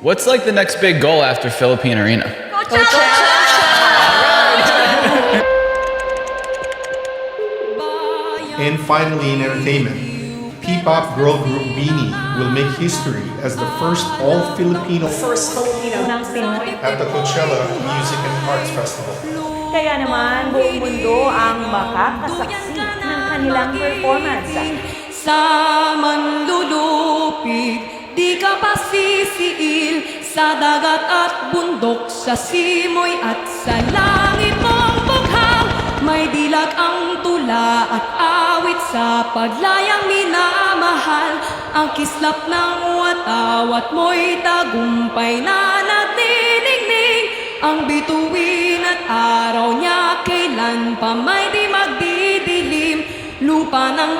What's like the next big goal after Philippine Arena? And finally, in entertainment, P-pop girl group BINI will make history as the first all-Filipino ng Pinoy. at the Coachella Music and Arts Festival. Kaya naman, buong mundo ang makakasaksi ng kanilang performance. Sa manlulupig, di ka pa sisiil. Sa dagat at bundok, sa simoy at sa langit mong bukhang. May dilag ang tula at awit sa paglayang minamahal. Ang kislap ng watawat mo'y tagumpay na nagniningning. Ang bituin at araw niya kailan pa may di magdidilim. Lupa ng